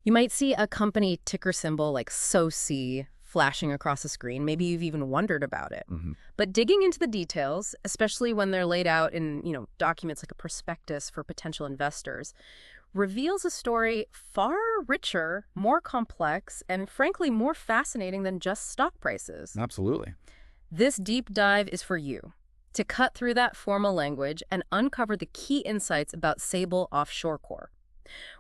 You might see a company ticker symbol like SOC flashing across the screen. Maybe you've even wondered about it. Hmm. But digging into the details, especially when they're laid out in, documents like a prospectus for potential investors, reveals a story far richer, more complex, and frankly more fascinating than just stock prices. Absolutely. This deep dive is for you to cut through that formal language and uncover the key insights about Sable Offshore Corp.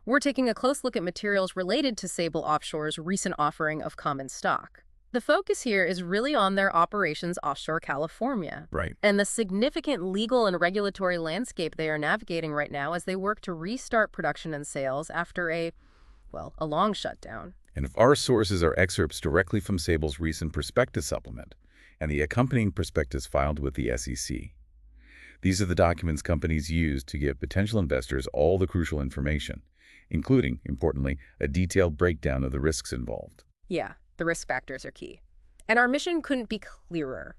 We're taking a close look at materials related to Sable Offshore's recent offering of common stock. The focus here is really on their operations offshore California Right. and the significant legal and regulatory landscape they are navigating right now as they work to restart production and sales after a long shutdown. And if our sources are excerpts directly from Sable's recent prospectus supplement and the accompanying prospectus filed with the SEC. These are the documents companies use to give potential investors all the crucial information, including, importantly, a detailed breakdown of the risks involved. Yeah, the risk factors are key. And our mission couldn't be clearer.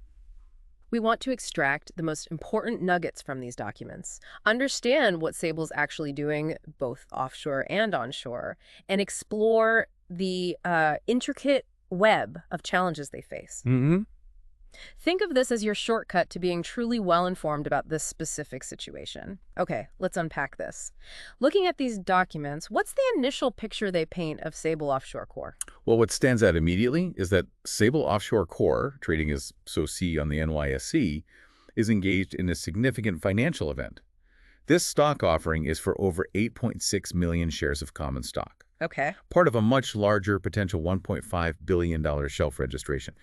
We want to extract the most important nuggets from these documents, understand what Sable's actually doing, both offshore and onshore, and explore the intricate web of challenges they face. Mm-hmm. Think of this as your shortcut to being truly well-informed about this specific situation. Okay, let's unpack this. Looking at these documents, what's the initial picture they paint of Sable Offshore Corp? Well, what stands out immediately is that Sable Offshore Corp, trading as SOC on the NYSE, is engaged in a significant financial event. This stock offering is for over 8.6 million shares of common stock, Okay. part of a much larger potential $1.5 billion shelf registration.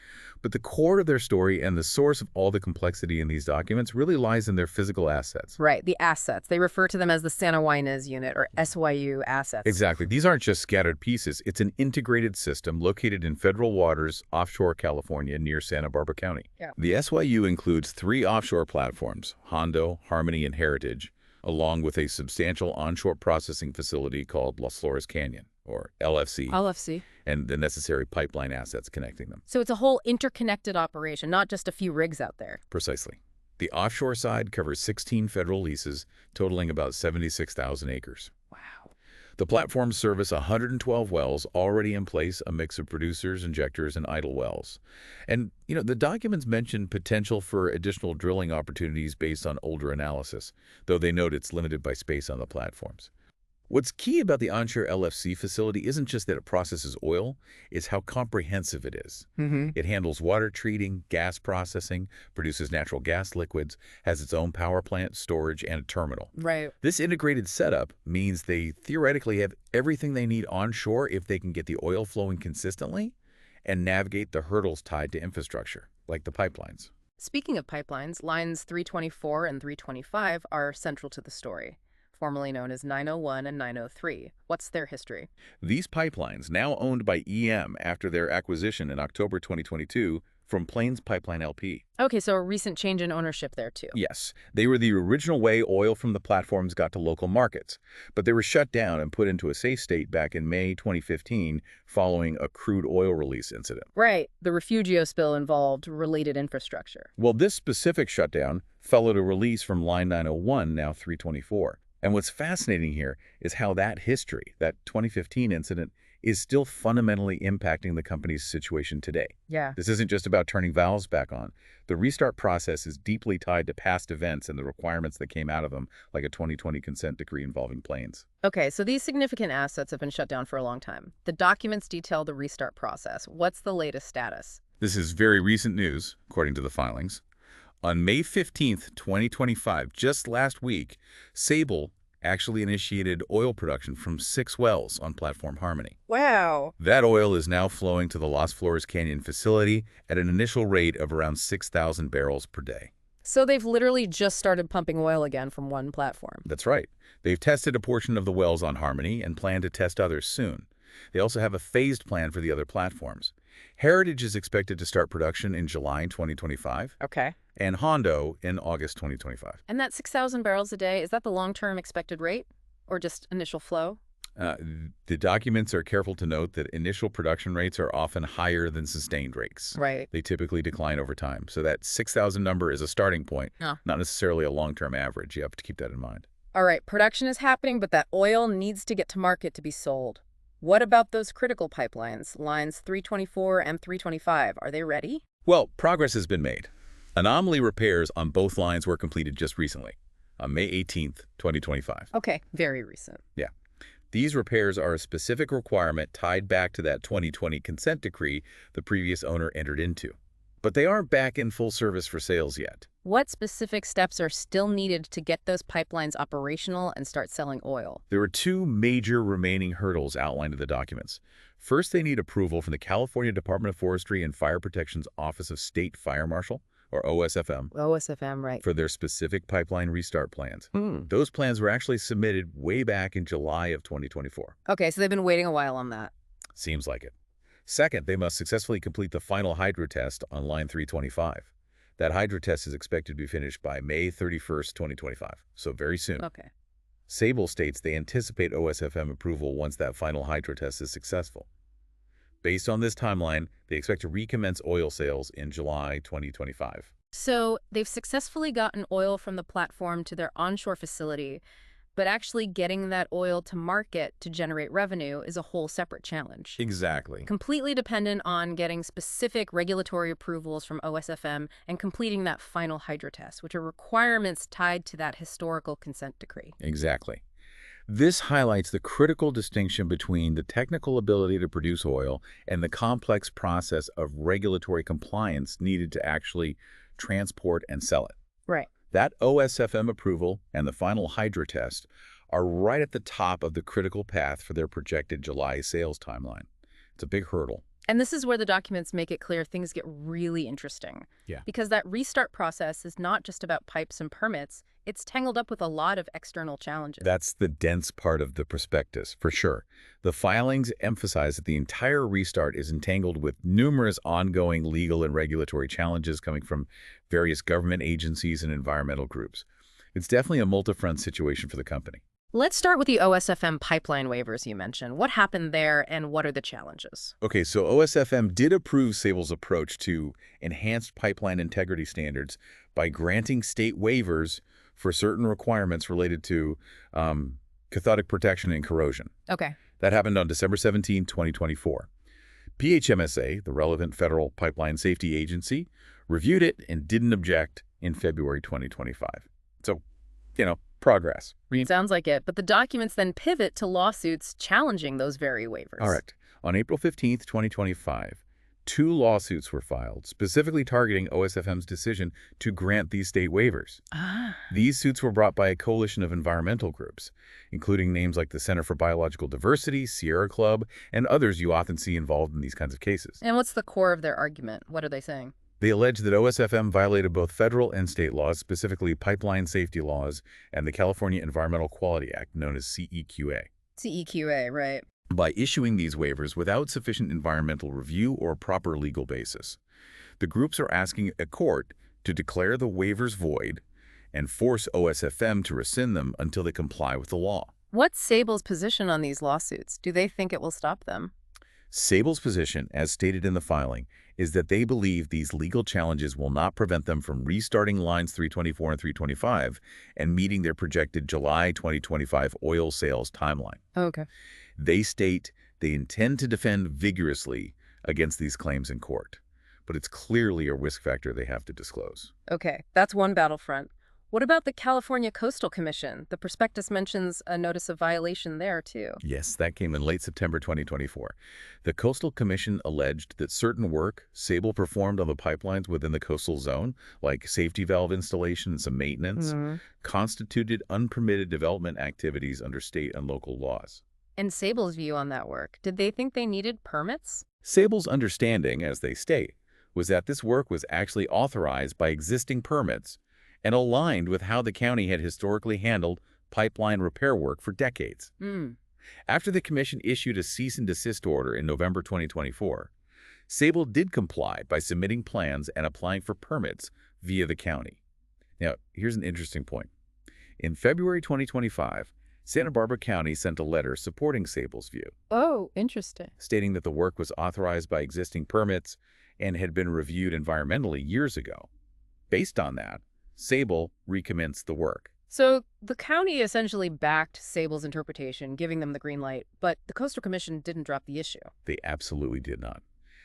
But the core of their story and the source of all the complexity in these documents really lies in their physical assets. Right, the assets. They refer to them as the Santa Ynez Unit, or SYU assets. Exactly. These aren't just scattered pieces. It's an integrated system located in federal waters offshore California near Santa Barbara County. Yeah. The SYU includes 3 offshore platforms, Hondo, Harmony, and Heritage, along with a substantial onshore processing facility called Las Flores Canyon, or LFC, LFC. and the necessary pipeline assets connecting them. So it's a whole interconnected operation, not just a few rigs out there. Precisely. The offshore side covers 16 federal leases, totaling about 76,000 acres. Wow. The platforms service 112 wells already in place, a mix of producers, injectors, and idle wells. And, the documents mention potential for additional drilling opportunities based on older analysis, though they note it's limited by space on the platforms. What's key about the onshore LFC facility isn't just that it processes oil, it's how comprehensive it is. Mm-hmm. It handles water treating, gas processing, produces natural gas liquids, has its own power plant, storage, and a terminal. Right. This integrated setup means they theoretically have everything they need onshore if they can get the oil flowing consistently and navigate the hurdles tied to infrastructure, like the pipelines. Speaking of pipelines, lines 324 and 325 are central to the story, formerly known as 901 and 903. What's their history? These pipelines, now owned by EM after their acquisition in October 2022 from Plains Pipeline LP. Okay, so a recent change in ownership there, too. Yes, they were the original way oil from the platforms got to local markets, but they were shut down and put into a safe state back in May 2015 following a crude oil release incident. Right. The Refugio spill involved related infrastructure. Well, this specific shutdown followed a release from Line 901, now 324. And what's fascinating here is how that history, that 2015 incident, is still fundamentally impacting the company's situation today. Yeah. This isn't just about turning valves back on. The restart process is deeply tied to past events and the requirements that came out of them, like a 2020 consent decree involving Plains. Okay, so these significant assets have been shut down for a long time. The documents detail the restart process. What's the latest status? This is very recent news, according to the filings. On May 15th, 2025, just last week, Sable actually initiated oil production from 6 wells on Platform Harmony. Wow. That oil is now flowing to the Las Flores Canyon facility at an initial rate of around 6,000 barrels per day. So they've literally just started pumping oil again from one platform. That's right. They've tested a portion of the wells on Harmony and plan to test others soon. They also have a phased plan for the other platforms. Heritage is expected to start production in July 2025. Okay. And Hondo in August 2025. And that 6,000 barrels a day, is that the long-term expected rate or just initial flow? The documents are careful to note that initial production rates are often higher than sustained rates. Right. They typically decline over time. So that 6,000 number is a starting point, Oh. not necessarily a long-term average. You have to keep that in mind. All right, production is happening, but that oil needs to get to market to be sold. What about those critical pipelines, lines 324 and 325? Are they ready? Well, progress has been made. Anomaly repairs on both lines were completed just recently, on May 18th, 2025. Okay, very recent. Yeah. These repairs are a specific requirement tied back to that 2020 consent decree the previous owner entered into. But they aren't back in full service for sales yet. What specific steps are still needed to get those pipelines operational and start selling oil? There are two major remaining hurdles outlined in the documents. First, they need approval from the California Department of Forestry and Fire Protection's Office of State Fire Marshal, or OSFM, OSFM, right. for their specific pipeline restart plans. Hmm. Those plans were actually submitted way back in July of 2024. Okay, so they've been waiting a while on that. Seems like it. Second, they must successfully complete the final hydro test on line 325. That hydro test is expected to be finished by May 31st, 2025, so very soon. Okay. Sable states they anticipate OSFM approval once that final hydro test is successful. Based on this timeline, they expect to recommence oil sales in July 2025. So they've successfully gotten oil from the platform to their onshore facility, but actually getting that oil to market to generate revenue is a whole separate challenge. Exactly. Completely dependent on getting specific regulatory approvals from OSFM and completing that final hydro test, which are requirements tied to that historical consent decree. Exactly. This highlights the critical distinction between the technical ability to produce oil and the complex process of regulatory compliance needed to actually transport and sell it. Right. That OSFM approval and the final hydro test are right at the top of the critical path for their projected July sales timeline. It's a big hurdle. And this is where the documents make it clear things get really interesting. Yeah. Because that restart process is not just about pipes and permits, it's tangled up with a lot of external challenges. That's the dense part of the prospectus, for sure. The filings emphasize that the entire restart is entangled with numerous ongoing legal and regulatory challenges coming from various government agencies and environmental groups. It's definitely a multi-front situation for the company. Let's start with the OSFM pipeline waivers you mentioned. What happened there and what are the challenges? Okay, so OSFM did approve Sable's approach to enhanced pipeline integrity standards by granting state waivers for certain requirements related to cathodic protection and corrosion. Okay. That happened on December 17, 2024. PHMSA, the relevant federal pipeline safety agency, reviewed it and didn't object in February 2025. So, progress. Sounds like it, but the documents then pivot to lawsuits challenging those very waivers. All right. On April 15, 2025, 2 lawsuits were filed, specifically targeting OSFM's decision to grant these state waivers. These suits were brought by a coalition of environmental groups, including names like the Center for Biological Diversity, Sierra Club, and others you often see involved in these kinds of cases. And what's the core of their argument? What are they saying? They allege that OSFM violated both federal and state laws, specifically pipeline safety laws and the California Environmental Quality Act, known as CEQA. CEQA, right. By issuing these waivers without sufficient environmental review or proper legal basis. The groups are asking a court to declare the waivers void and force OSFM to rescind them until they comply with the law. What's Sable's position on these lawsuits? Do they think it will stop them? Sable's position, as stated in the filing, is that they believe these legal challenges will not prevent them from restarting lines 324 and 325 and meeting their projected July 2025 oil sales timeline. Okay. They state they intend to defend vigorously against these claims in court, but it's clearly a risk factor they have to disclose. Okay, that's one battlefront. What about the California Coastal Commission? The prospectus mentions a notice of violation there, too. Yes, that came in late September 2024. The Coastal Commission alleged that certain work Sable performed on the pipelines within the coastal zone, like safety valve installation and some maintenance, constituted unpermitted development activities under state and local laws. And Sable's view on that work, did they think they needed permits? Sable's understanding, as they state, was that this work was actually authorized by existing permits and aligned with how the county had historically handled pipeline repair work for decades. After the commission issued a cease and desist order in November 2024, Sable did comply by submitting plans and applying for permits via the county. Now, here's an interesting point. In February 2025, Santa Barbara County sent a letter supporting Sable's view, Oh, interesting. stating that the work was authorized by existing permits and had been reviewed environmentally years ago. Based on that, Sable recommenced the work. So the county essentially backed Sable's interpretation, giving them the green light, but the Coastal Commission didn't drop the issue. They absolutely did not.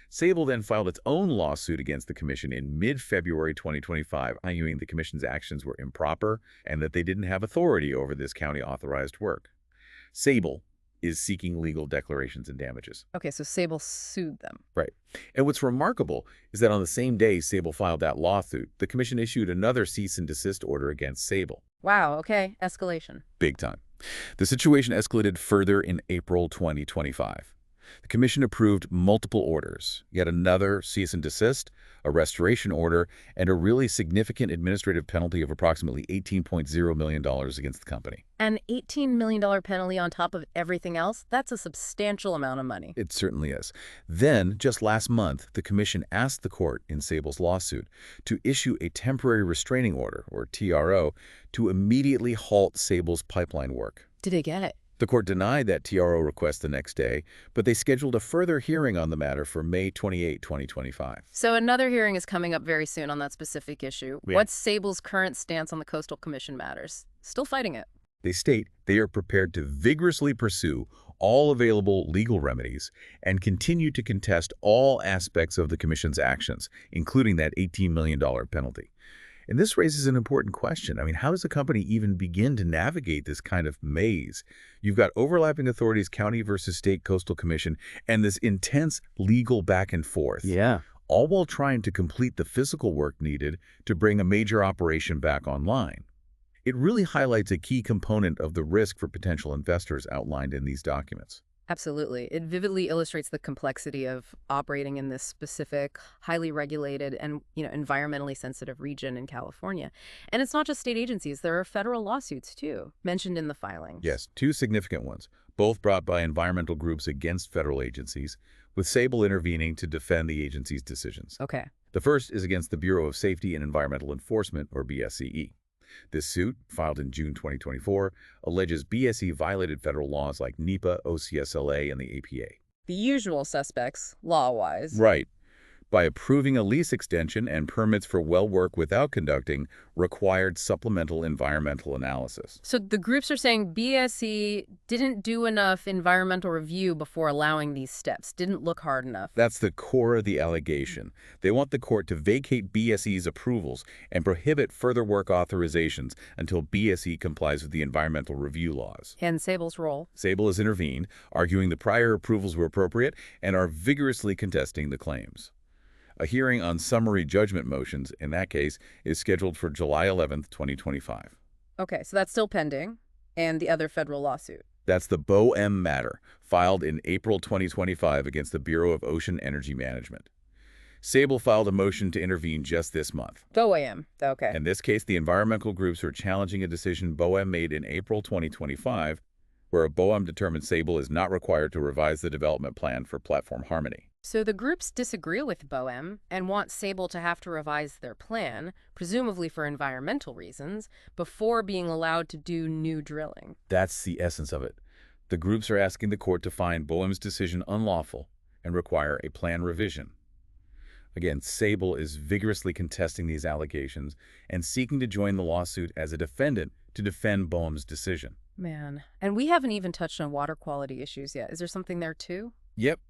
Sable then filed its own lawsuit against the commission in mid-February 2025, arguing the commission's actions were improper and that they didn't have authority over this county-authorized work. Sable is seeking legal declarations and damages. Okay, so Sable sued them. Right. And what's remarkable is that on the same day Sable filed that lawsuit, the commission issued another cease and desist order against Sable. Wow, okay, escalation. Big time. The situation escalated further in April 2025. The commission approved multiple orders, yet another cease and desist, a restoration order, and a really significant administrative penalty of approximately $18.0 million against the company. An $18 million penalty on top of everything else? That's a substantial amount of money. It certainly is. Then, just last month, the commission asked the court in Sable's lawsuit to issue a temporary restraining order, or TRO, to immediately halt Sable's pipeline work. Did they get it? The court denied that TRO request the next day, but they scheduled a further hearing on the matter for May 28, 2025. So another hearing is coming up very soon on that specific issue. Yeah. What's Sable's current stance on the Coastal Commission matters? Still fighting it. They state they are prepared to vigorously pursue all available legal remedies and continue to contest all aspects of the commission's actions, including that $18 million penalty. And this raises an important question. I mean, how does a company even begin to navigate this kind of maze? You've got overlapping authorities, county versus state coastal commission, and this intense legal back and forth. Yeah. All while trying to complete the physical work needed to bring a major operation back online. It really highlights a key component of the risk for potential investors outlined in these documents. Absolutely. It vividly illustrates the complexity of operating in this specific, highly regulated and, environmentally sensitive region in California. And it's not just state agencies. There are federal lawsuits, too, mentioned in the filings. Yes, two significant ones, both brought by environmental groups against federal agencies, with Sable intervening to defend the agency's decisions. Okay. The first is against the Bureau of Safety and Environmental Enforcement, or BSEE. This suit, filed in June 2024, alleges BSE violated federal laws like NEPA, OCSLA, and the APA. The usual suspects, law-wise. Right. By approving a lease extension and permits for well work without conducting required supplemental environmental analysis. So the groups are saying BSE didn't do enough environmental review before allowing these steps, didn't look hard enough. That's the core of the allegation. They want the court to vacate BSE's approvals and prohibit further work authorizations until BSE complies with the environmental review laws. And Sable's role. Sable has intervened, arguing the prior approvals were appropriate and are vigorously contesting the claims. A hearing on summary judgment motions, in that case, is scheduled for July 11, 2025. Okay, so that's still pending. And the other federal lawsuit. That's the BOEM matter, filed in April 2025 against the Bureau of Ocean Energy Management. Sable filed a motion to intervene just this month. BOEM, okay. In this case, the environmental groups are challenging a decision BOEM made in April 2025, where a BOEM determined Sable is not required to revise the development plan for Platform Harmony. So the groups disagree with BOEM and want Sable to have to revise their plan, presumably for environmental reasons, before being allowed to do new drilling. That's the essence of it. The groups are asking the court to find BOEM's decision unlawful and require a plan revision. Again, Sable is vigorously contesting these allegations and seeking to join the lawsuit as a defendant to defend BOEM's decision. Man, and we haven't even touched on water quality issues yet. Is there something there too? Yep.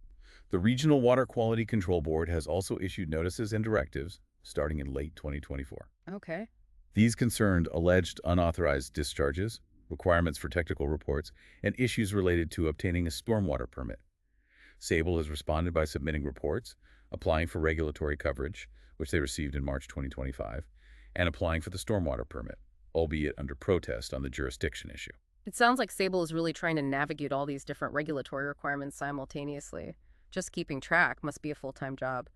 The Regional Water Quality Control Board has also issued notices and directives starting in late 2024. Okay. These concerned alleged unauthorized discharges, requirements for technical reports, and issues related to obtaining a stormwater permit. Sable has responded by submitting reports, applying for regulatory coverage, which they received in March 2025, and applying for the stormwater permit, albeit under protest on the jurisdiction issue. It sounds like Sable is really trying to navigate all these different regulatory requirements simultaneously. Just keeping track must be a full-time job.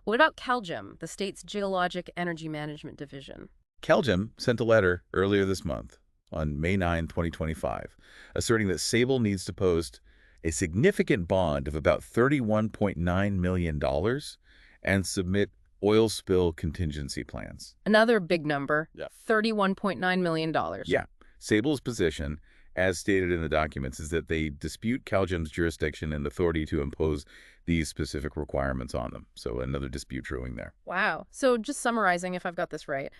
What about CalGEM, the state's Geologic Energy Management Division? CalGEM sent a letter earlier this month, on May 9, 2025, asserting that Sable needs to post a significant bond of about $31.9 million and submit oil spill contingency plans. Another big number, Yeah. $31.9 million. Yeah. Sable's position, as stated in the documents, is that they dispute CalGEM's jurisdiction and authority to impose these specific requirements on them. So another dispute brewing there. Wow. So just summarizing, if I've got this right,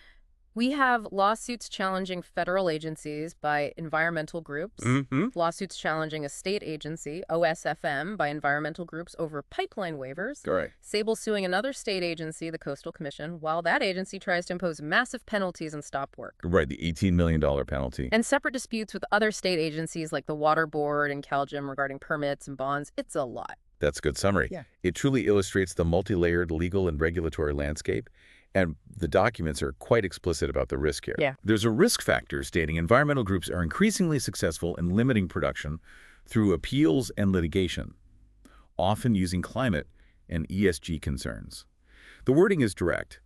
We have lawsuits challenging federal agencies by environmental groups, Mm-hmm. lawsuits challenging a state agency, OSFM, by environmental groups over pipeline waivers, Correct. Sable suing another state agency, the Coastal Commission, while that agency tries to impose massive penalties and stop work. Right, the $18 million penalty. And separate disputes with other state agencies like the Water Board and CalGEM regarding permits and bonds. It's a lot. That's a good summary. Yeah. It truly illustrates the multi-layered legal and regulatory landscape, and the documents are quite explicit about the risk here. Yeah. There's a risk factor stating environmental groups are increasingly successful in limiting production through appeals and litigation, often using climate and ESG concerns. The wording is direct.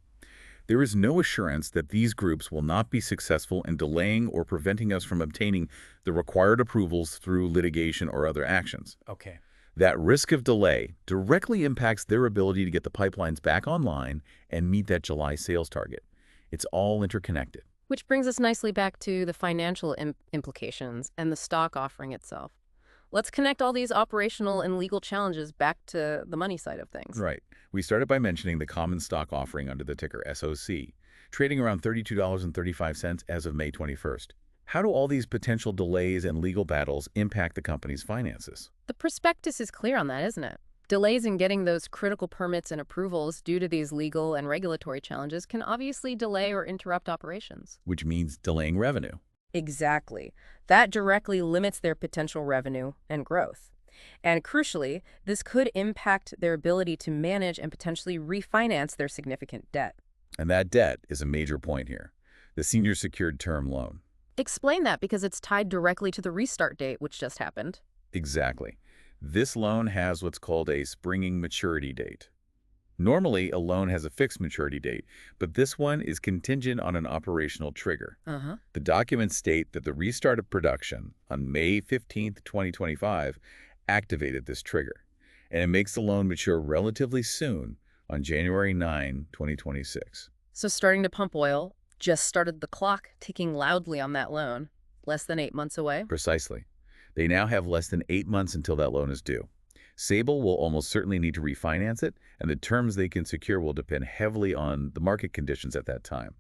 There is no assurance that these groups will not be successful in delaying or preventing us from obtaining the required approvals through litigation or other actions. Okay. That risk of delay directly impacts their ability to get the pipelines back online and meet that July sales target. It's all interconnected. Which brings us nicely back to the financial implications and the stock offering itself. Let's connect all these operational and legal challenges back to the money side of things. Right. We started by mentioning the common stock offering under the ticker SOC, trading around $32.35 as of May 21st. How do all these potential delays and legal battles impact the company's finances? The prospectus is clear on that, isn't it? Delays in getting those critical permits and approvals due to these legal and regulatory challenges can obviously delay or interrupt operations. Which means delaying revenue. Exactly. That directly limits their potential revenue and growth. And crucially, this could impact their ability to manage and potentially refinance their significant debt. And that debt is a major point here. The senior secured term loan. Explain that, because it's tied directly to the restart date, which just happened. Exactly. This loan has what's called a springing maturity date. Normally, a loan has a fixed maturity date, but this one is contingent on an operational trigger. The documents state that the restart of production on May 15, 2025, activated this trigger, and it makes the loan mature relatively soon on January 9, 2026. So starting to pump oil just started the clock ticking loudly on that loan. Less than 8 months away. Precisely. They now have less than 8 months until that loan is due. Sable will almost certainly need to refinance it, and the terms they can secure will depend heavily on the market conditions at that time,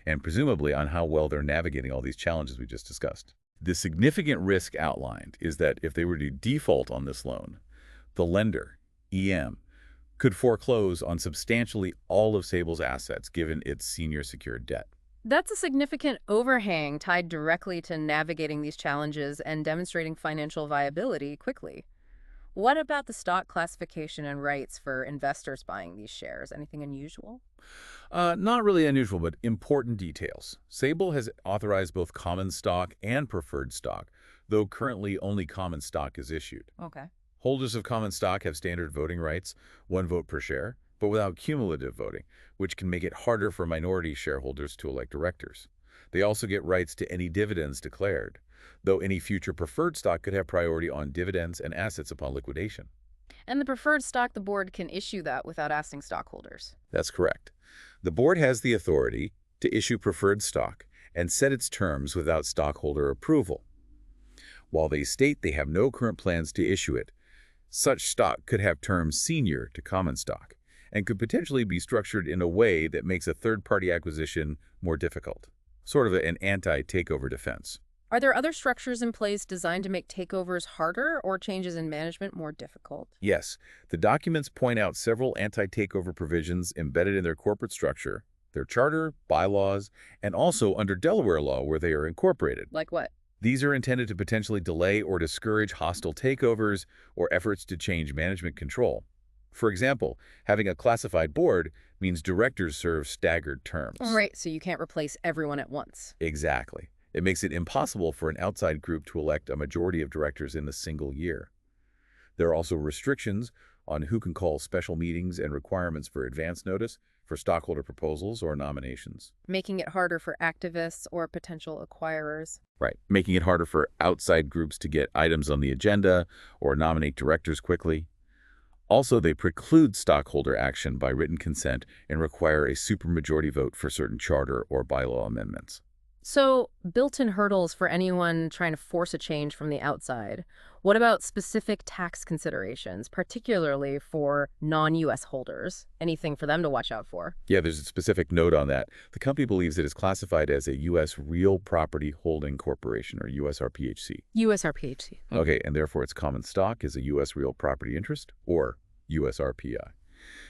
and presumably on how well they're navigating all these challenges we just discussed. The significant risk outlined is that if they were to default on this loan, the lender, EM, could foreclose on substantially all of Sable's assets given its senior secured debt. That's a significant overhang tied directly to navigating these challenges and demonstrating financial viability quickly. What about the stock classification and rights for investors buying these shares? Anything unusual? Not really unusual, but important details. Sable has authorized both common stock and preferred stock, though currently only common stock is issued. Okay. Holders of common stock have standard voting rights, 1 vote per share, but without cumulative voting, which can make it harder for minority shareholders to elect directors. They also get rights to any dividends declared, though any future preferred stock could have priority on dividends and assets upon liquidation. And the preferred stock, the board can issue that without asking stockholders. That's correct. The board has the authority to issue preferred stock and set its terms without stockholder approval. While they state they have no current plans to issue it, such stock could have terms senior to common stock and could potentially be structured in a way that makes a third-party acquisition more difficult, sort of an anti-takeover defense. Are there other structures in place designed to make takeovers harder or changes in management more difficult? Yes, the documents point out several anti-takeover provisions embedded in their corporate structure, their charter, bylaws, and also under Delaware law where they are incorporated. Like what? These are intended to potentially delay or discourage hostile takeovers or efforts to change management control. For example, having a classified board means directors serve staggered terms. Right, so you can't replace everyone at once. Exactly. It makes it impossible for an outside group to elect a majority of directors in a single year. There are also restrictions on who can call special meetings and requirements for advance notice for stockholder proposals or nominations. Making it harder for activists or potential acquirers. Right, making it harder for outside groups to get items on the agenda or nominate directors quickly. Also, they preclude stockholder action by written consent and require a supermajority vote for certain charter or bylaw amendments. So, built-in hurdles for anyone trying to force a change from the outside. What about specific tax considerations, particularly for non-U.S. holders? Anything for them to watch out for? Yeah, there's a specific note on that. The company believes it is classified as a U.S. Real Property Holding Corporation, or USRPHC. USRPHC. Okay, and therefore its common stock is a U.S. Real Property Interest, or USRPI.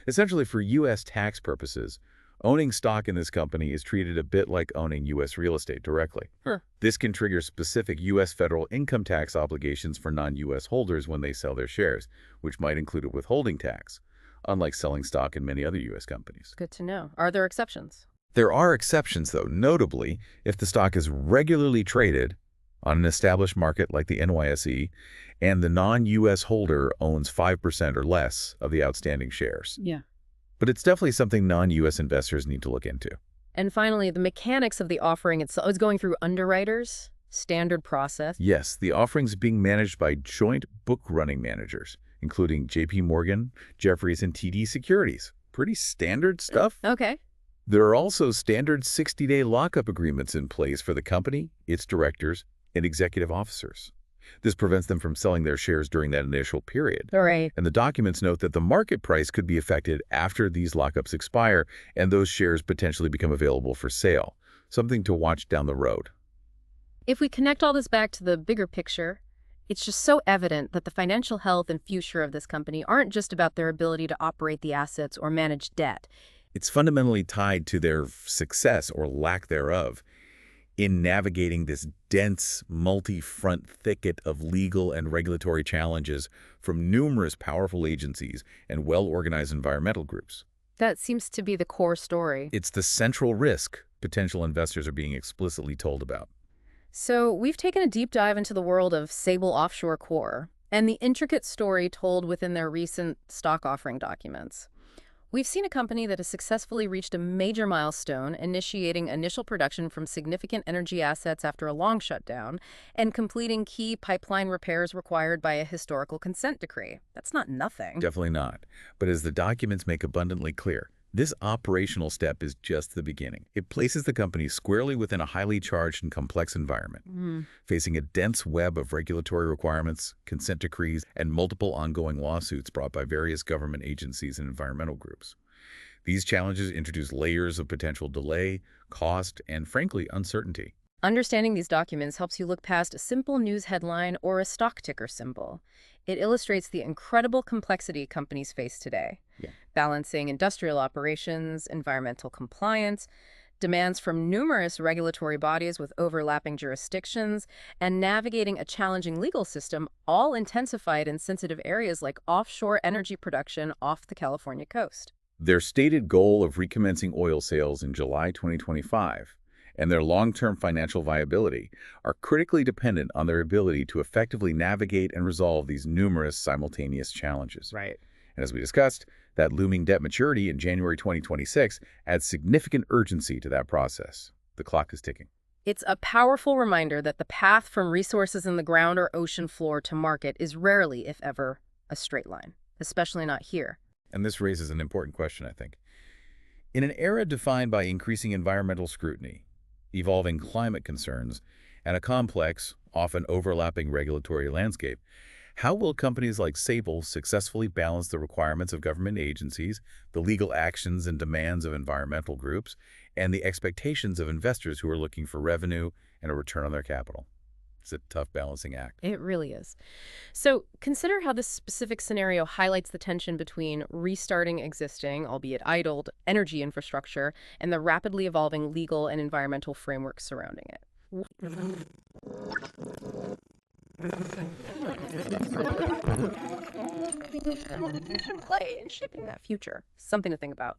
Essentially, for U.S. tax purposes, owning stock in this company is treated a bit like owning U.S. real estate directly. Huh. This can trigger specific U.S. federal income tax obligations for non-U.S. holders when they sell their shares, which might include a withholding tax, unlike selling stock in many other U.S. companies. Good to know. Are there exceptions? There are exceptions, though, notably if the stock is regularly traded on an established market like the NYSE and the non-U.S. holder owns 5% or less of the outstanding shares. Yeah. But it's definitely something non-U.S. investors need to look into. And finally, the mechanics of the offering itself is going through underwriters, standard process. Yes, the offering's being managed by joint book-running managers, including J.P. Morgan, Jefferies, and TD Securities. Pretty standard stuff. Okay. There are also standard 60-day lockup agreements in place for the company, its directors, and executive officers. This prevents them from selling their shares during that initial period. All right. And the documents note that the market price could be affected after these lockups expire and those shares potentially become available for sale, something to watch down the road. If we connect all this back to the bigger picture, it's just so evident that the financial health and future of this company aren't just about their ability to operate the assets or manage debt. It's fundamentally tied to their success or lack thereof in navigating this dense, multi-front thicket of legal and regulatory challenges from numerous powerful agencies and well-organized environmental groups. That seems to be the core story. It's the central risk potential investors are being explicitly told about. So we've taken a deep dive into the world of Sable Offshore Corp. And the intricate story told within their recent stock offering documents. We've seen a company that has successfully reached a major milestone, initiating initial production from significant energy assets after a long shutdown, and completing key pipeline repairs required by a historical consent decree. That's not nothing. Definitely not. But as the documents make abundantly clear, this operational step is just the beginning. It places the company squarely within a highly charged and complex environment, facing a dense web of regulatory requirements, consent decrees, and multiple ongoing lawsuits brought by various government agencies and environmental groups. These challenges introduce layers of potential delay, cost, and frankly, uncertainty. Understanding these documents helps you look past a simple news headline or a stock ticker symbol. It illustrates the incredible complexity companies face today, balancing industrial operations, environmental compliance, demands from numerous regulatory bodies with overlapping jurisdictions, and navigating a challenging legal system, all intensified in sensitive areas like offshore energy production off the California coast. Their stated goal of recommencing oil sales in July 2025 and their long-term financial viability are critically dependent on their ability to effectively navigate and resolve these numerous simultaneous challenges. Right. And as we discussed, that looming debt maturity in January 2026 adds significant urgency to that process. The clock is ticking. It's a powerful reminder that the path from resources in the ground or ocean floor to market is rarely, if ever, a straight line, especially not here. And this raises an important question, I think. In an era defined by increasing environmental scrutiny, evolving climate concerns, and a complex, often overlapping regulatory landscape, how will companies like Sable successfully balance the requirements of government agencies, the legal actions and demands of environmental groups, and the expectations of investors who are looking for revenue and a return on their capital? It's a tough balancing act. It really is. So consider how this specific scenario highlights the tension between restarting existing, albeit idled, energy infrastructure and the rapidly evolving legal and environmental frameworks surrounding it. Play in shaping that future. Something to think about.